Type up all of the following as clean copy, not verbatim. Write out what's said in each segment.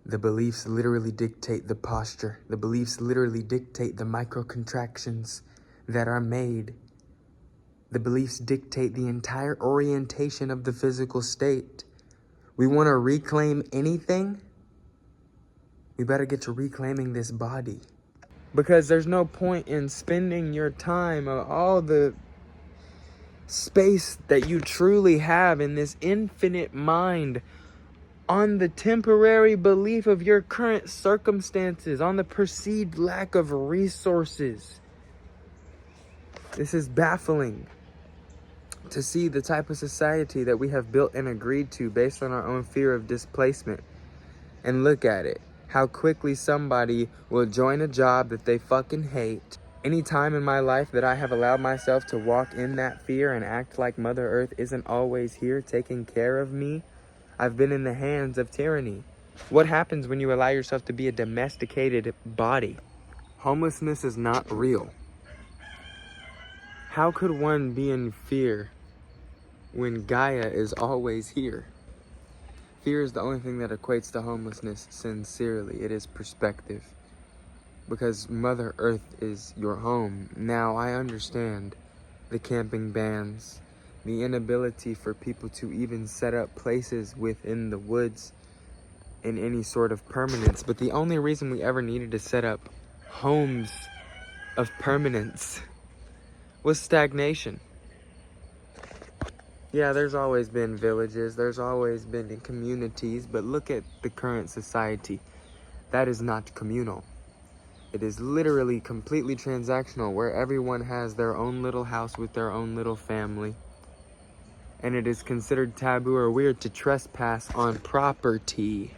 The beliefs literally dictate the posture. The beliefs literally dictate the micro-contractions that are made. The beliefs dictate the entire orientation of the physical state. We want to reclaim anything? We better get to reclaiming this body. Because there's no point in spending your time of all the space that you truly have in this infinite mind on the temporary belief of your current circumstances, on the perceived lack of resources. This is baffling to see the type of society that we have built and agreed to based on our own fear of displacement. And look at it. How quickly somebody will join a job that they fucking hate. Any time in my life that I have allowed myself to walk in that fear and act like Mother Earth isn't always here taking care of me, I've been in the hands of tyranny. What happens when you allow yourself to be a domesticated body? Homelessness is not real. How could one be in fear when Gaia is always here? Fear is the only thing that equates to homelessness sincerely. It is perspective. Because Mother Earth is your home. Now I understand the camping bans, the inability for people to even set up places within the woods in any sort of permanence. But the only reason we ever needed to set up homes of permanence was stagnation. Yeah, there's always been villages, there's always been communities, but look at the current society. That is not communal. It is literally completely transactional, where everyone has their own little house with their own little family. And it is considered taboo or weird to trespass on property.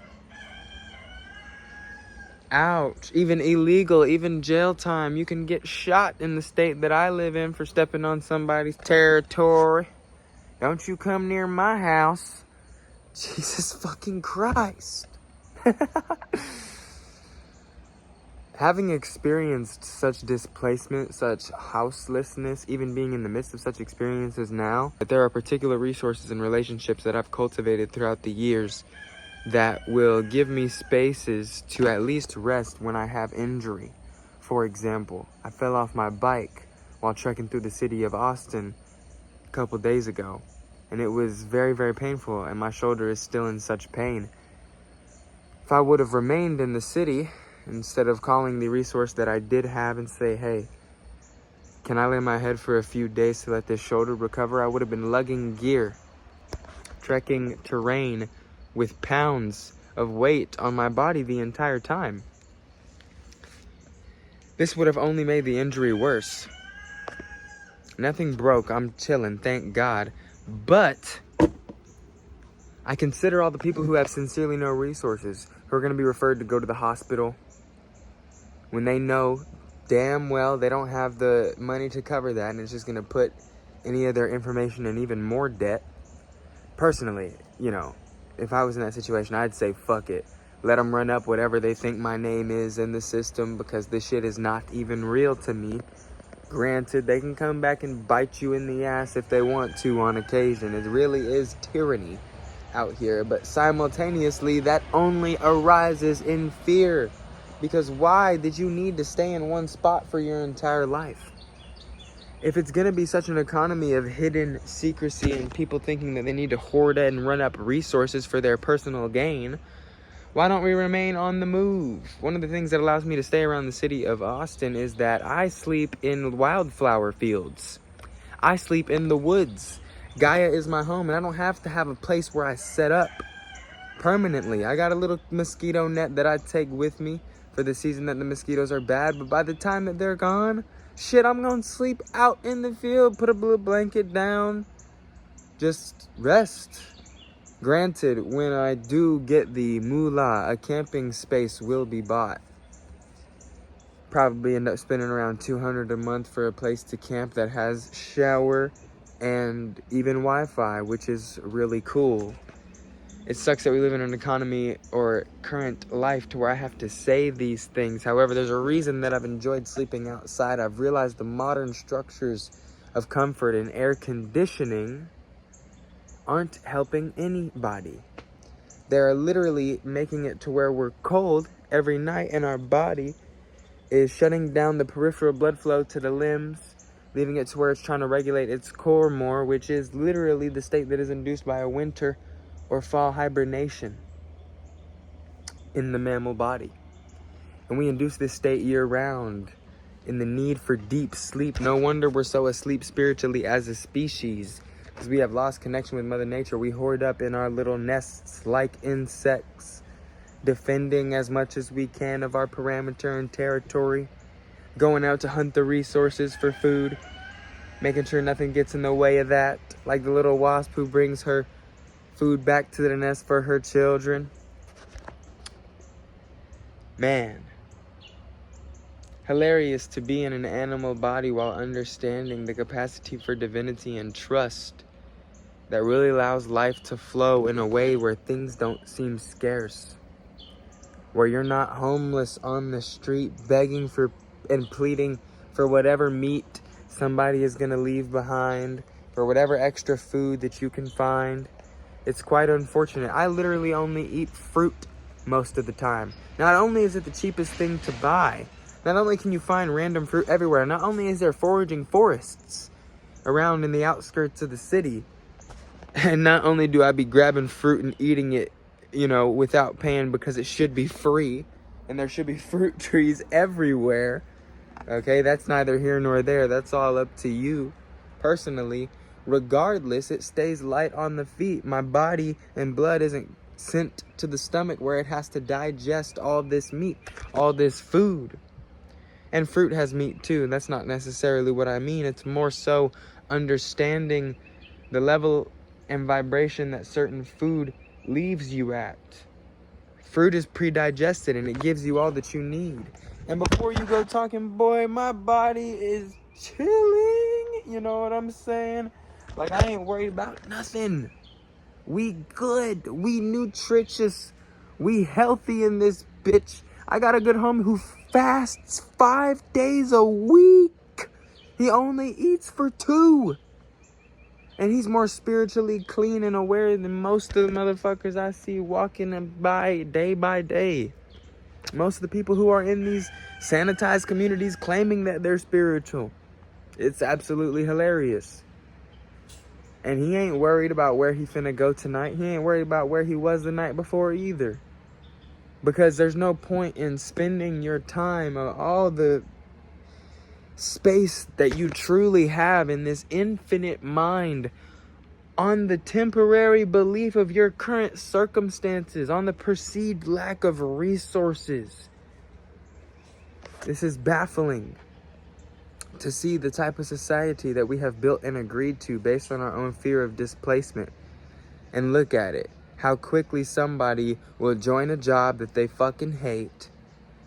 Ouch. Even illegal, even jail time. You can get shot in the state that I live in for stepping on somebody's territory. Don't you come near my house. Jesus fucking Christ. Having experienced such displacement, such houselessness, even being in the midst of such experiences now, that there are particular resources and relationships that I've cultivated throughout the years that will give me spaces to at least rest when I have injury. For example, I fell off my bike while trekking through the city of Austin a couple days ago, and it was very, very painful, and my shoulder is still in such pain. If I would have remained in the city, instead of calling the resource that I did have and say, hey, can I lay my head for a few days to let this shoulder recover? I would have been lugging gear, trekking terrain with pounds of weight on my body the entire time. This would have only made the injury worse. Nothing broke. I'm chilling, thank God. But I consider all the people who have sincerely no resources, who are going to be referred to go to the hospital, when they know damn well they don't have the money to cover that, and it's just going to put any of their information in even more debt. Personally, you know, if I was in that situation, I'd say fuck it. Let them run up whatever they think my name is in the system, because this shit is not even real to me. Granted, they can come back and bite you in the ass if they want to on occasion. It really is tyranny out here, but simultaneously that only arises in fear. Because why did you need to stay in one spot for your entire life? If it's going to be such an economy of hidden secrecy and people thinking that they need to hoard and run up resources for their personal gain, why don't we remain on the move? One of the things that allows me to stay around the city of Austin is that I sleep in wildflower fields. I sleep in the woods. Gaia is my home, and I don't have to have a place where I set up permanently. I got a little mosquito net that I take with me for the season that the mosquitoes are bad, but by the time that they're gone, shit, I'm gonna sleep out in the field, put a blue blanket down, just rest. Granted, when I do get the moolah, a camping space will be bought. Probably end up spending around $200 a month for a place to camp that has shower and even Wi-Fi, which is really cool. It sucks that we live in an economy or current life to where I have to say these things. However, there's a reason that I've enjoyed sleeping outside. I've realized the modern structures of comfort and air conditioning aren't helping anybody. They're literally making it to where we're cold every night, and our body is shutting down the peripheral blood flow to the limbs, leaving it to where it's trying to regulate its core more, which is literally the state that is induced by a winter or fall hibernation in the mammal body. And we induce this state year-round in the need for deep sleep. No wonder we're so asleep spiritually as a species, because we have lost connection with Mother Nature. We hoard up in our little nests like insects, defending as much as we can of our parameter and territory, going out to hunt the resources for food, making sure nothing gets in the way of that, like the little wasp who brings her food back to the nest for her children. Man, hilarious to be in an animal body while understanding the capacity for divinity and trust that really allows life to flow in a way where things don't seem scarce, where you're not homeless on the street begging for and pleading for whatever meat somebody is going to leave behind, for whatever extra food that you can find. It's quite unfortunate. I literally only eat fruit most of the time. Not only is it the cheapest thing to buy, not only can you find random fruit everywhere, not only is there foraging forests around in the outskirts of the city, and not only do I be grabbing fruit and eating it, without paying, because it should be free, and there should be fruit trees everywhere. Okay, that's neither here nor there. That's all up to you personally. Regardless, it stays light on the feet. My body and blood isn't sent to the stomach where it has to digest all this meat, all this food. And fruit has meat too, and that's not necessarily what I mean. It's more so understanding the level and vibration that certain food leaves you at. Fruit is pre-digested and it gives you all that you need. And before you go talking, boy, my body is chilling. You know what I'm saying? Like, I ain't worried about nothing. We good. We nutritious. We healthy in this bitch. I got a good homie who fasts 5 days a week. He only eats for 2. And he's more spiritually clean and aware than most of the motherfuckers I see walking by day. Most of the people who are in these sanitized communities claiming that they're spiritual. It's absolutely hilarious. And he ain't worried about where he finna go tonight. He ain't worried about where he was the night before either. Because there's no point in spending your time or all the space that you truly have in this infinite mind on the temporary belief of your current circumstances, on the perceived lack of resources. This is baffling to see the type of society that we have built and agreed to based on our own fear of displacement. And look at it. How quickly somebody will join a job that they fucking hate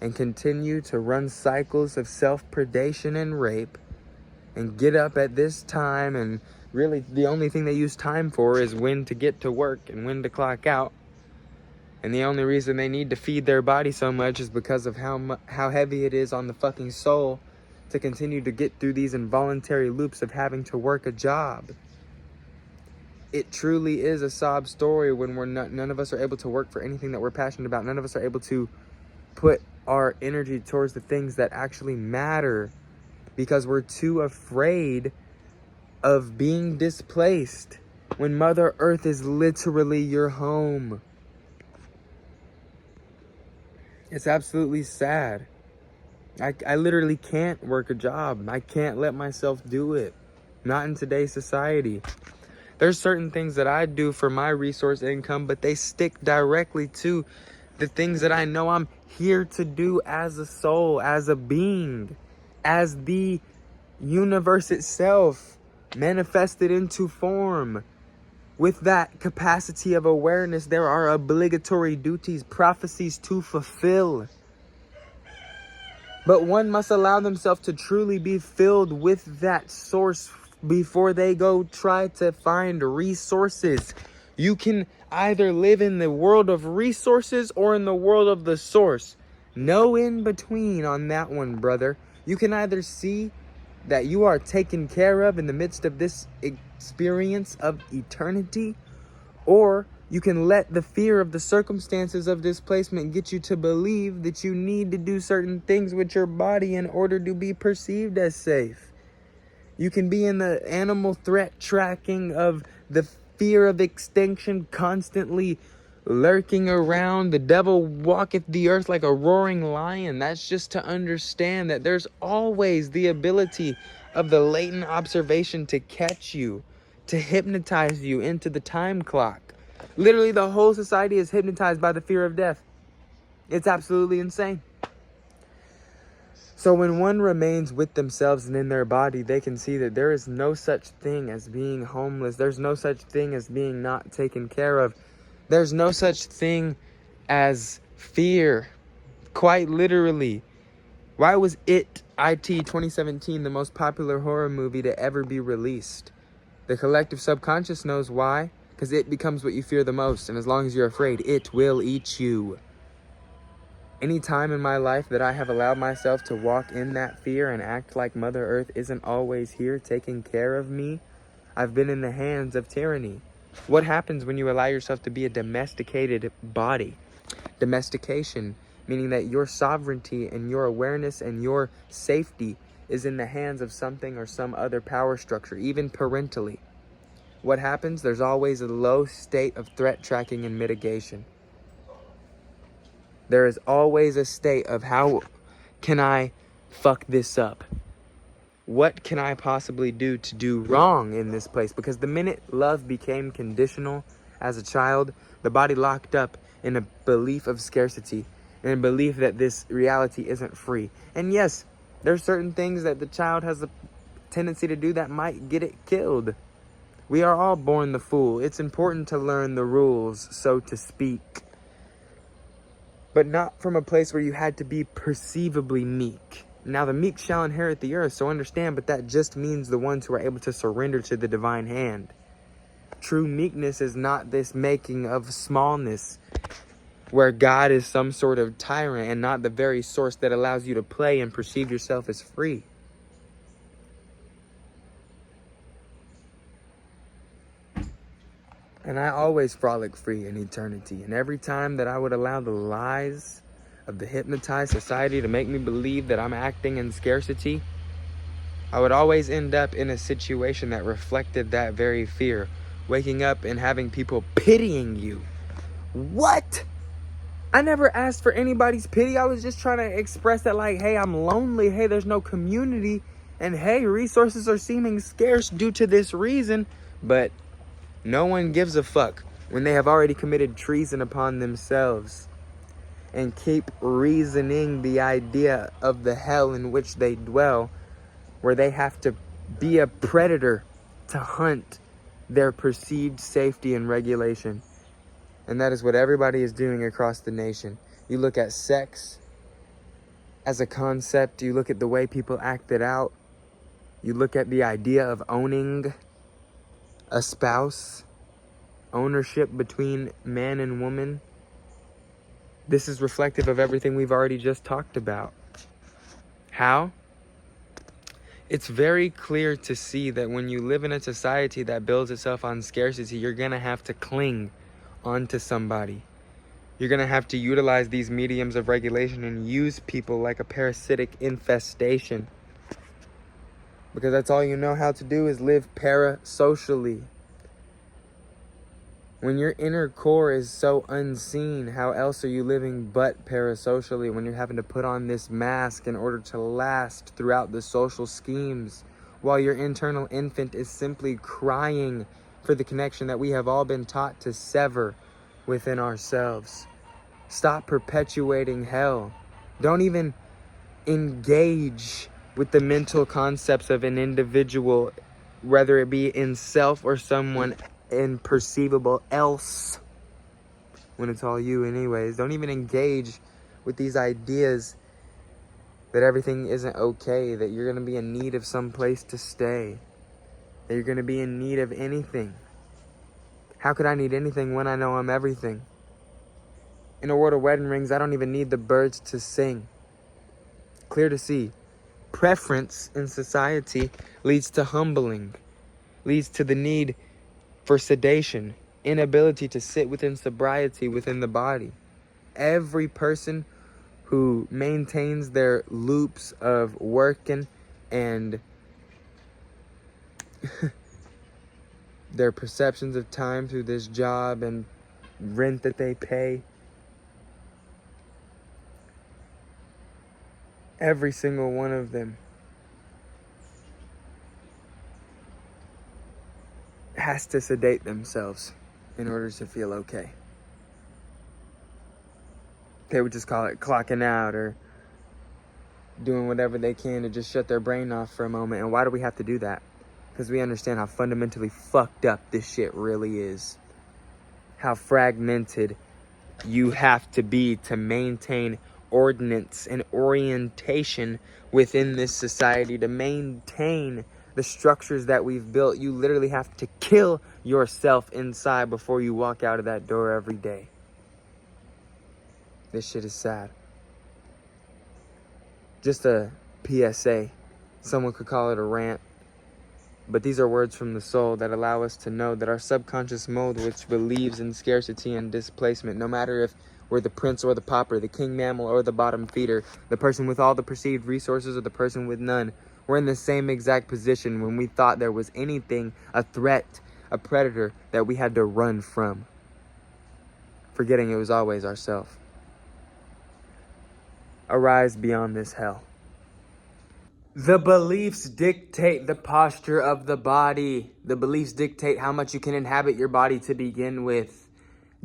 and continue to run cycles of self-predation and rape and get up at this time, and really the only thing they use time for is when to get to work and when to clock out. And the only reason they need to feed their body so much is because of how heavy it is on the fucking soul to continue to get through these involuntary loops of having to work a job. It truly is a sob story when none of us are able to work for anything that we're passionate about. None of us are able to put our energy towards the things that actually matter because we're too afraid of being displaced when Mother Earth is literally your home. It's absolutely sad. I literally can't work a job. I can't let myself do it. Not in today's society. There's certain things that I do for my resource income, but they stick directly to the things that I know I'm here to do as a soul, as a being, as the universe itself manifested into form. With that capacity of awareness, there are obligatory duties, prophecies to fulfill. But one must allow themselves to truly be filled with that source before they go try to find resources. You can either live in the world of resources or in the world of the source. No in between on that one, brother. You can either see that you are taken care of in the midst of this experience of eternity, or You can let the fear of the circumstances of displacement get you to believe that you need to do certain things with your body in order to be perceived as safe. You can be in the animal threat tracking of the fear of extinction constantly lurking around. The devil walketh the earth like a roaring lion. That's just to understand that there's always the ability of the latent observation to catch you, to hypnotize you into the time clock. Literally, the whole society is hypnotized by the fear of death. It's absolutely insane. So when one remains with themselves and in their body, they can see that there is no such thing as being homeless. There's no such thing as being not taken care of. There's no such thing as fear. Quite literally. Why was It 2017 the most popular horror movie to ever be released? The collective subconscious knows why. Because it becomes what you fear the most. And as long as you're afraid, it will eat you. Any time in my life that I have allowed myself to walk in that fear and act like Mother Earth isn't always here taking care of me, I've been in the hands of tyranny. What happens when you allow yourself to be a domesticated body? Domestication, meaning that your sovereignty and your awareness and your safety is in the hands of something or some other power structure, even parentally. What happens? There's always a low state of threat tracking and mitigation. There is always a state of how can I fuck this up? What can I possibly do to do wrong in this place? Because the minute love became conditional as a child, the body locked up in a belief of scarcity and a belief that this reality isn't free. And yes, there's certain things that the child has a tendency to do that might get it killed. We are all born the fool. It's important to learn the rules, so to speak. But not from a place where you had to be perceivably meek. Now the meek shall inherit the earth, so understand, but that just means the ones who are able to surrender to the divine hand. True meekness is not this making of smallness, where God is some sort of tyrant and not the very source that allows you to play and perceive yourself as free. And I always frolic free in eternity. And every time that I would allow the lies of the hypnotized society to make me believe that I'm acting in scarcity, I would always end up in a situation that reflected that very fear. Waking up and having people pitying you. What? I never asked for anybody's pity. I was just trying to express that, like, hey, I'm lonely. Hey, there's no community. And hey, resources are seeming scarce due to this reason. But no one gives a fuck when they have already committed treason upon themselves and keep reasoning the idea of the hell in which they dwell, where they have to be a predator to hunt their perceived safety and regulation. And that is what everybody is doing across the nation. You look at sex as a concept. You look at the way people act it out. You look at the idea of owning a spouse, ownership between man and woman. This is reflective of everything we've already just talked about. How? It's very clear to see that when you live in a society that builds itself on scarcity, you're going to have to cling onto somebody. You're going to have to utilize these mediums of regulation and use people like a parasitic infestation. Because that's all you know how to do is live parasocially. When your inner core is so unseen, how else are you living but parasocially when you're having to put on this mask in order to last throughout the social schemes, while your internal infant is simply crying for the connection that we have all been taught to sever within ourselves? Stop perpetuating hell. Don't even engage with the mental concepts of an individual, whether it be in self or someone imperceivable else, when it's all you anyways. Don't even engage with these ideas that everything isn't okay, that you're going to be in need of some place to stay, that you're going to be in need of anything. How could I need anything when I know I'm everything? In a world of wedding rings, I don't even need the birds to sing. Clear to see. Preference in society leads to humbling, leads to the need for sedation, inability to sit within sobriety within the body. Every person who maintains their loops of working and their perceptions of time through this job and rent that they pay, every single one of them has to sedate themselves in order to feel okay. They would just call it clocking out or doing whatever they can to just shut their brain off for a moment. And why do we have to do that? Because we understand how fundamentally fucked up this shit really is. How fragmented you have to be to maintain ordinance and orientation within this society, to maintain the structures that we've built. You literally have to kill yourself inside before you walk out of that door every day. This shit is sad. Just a PSA. Someone could call it a rant. But these are words from the soul that allow us to know that our subconscious mode, which believes in scarcity and displacement, no matter if we're the prince or the pauper, the king mammal or the bottom feeder, the person with all the perceived resources or the person with none, we're in the same exact position when we thought there was anything, a threat, a predator that we had to run from, forgetting it was always ourselves. Arise beyond this hell. The beliefs dictate the posture of the body. The beliefs dictate how much you can inhabit your body to begin with.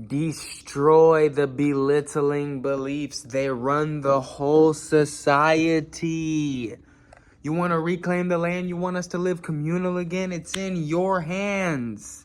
Destroy the belittling beliefs. They run the whole society. You want to reclaim the land? You want us to live communal again? It's in your hands.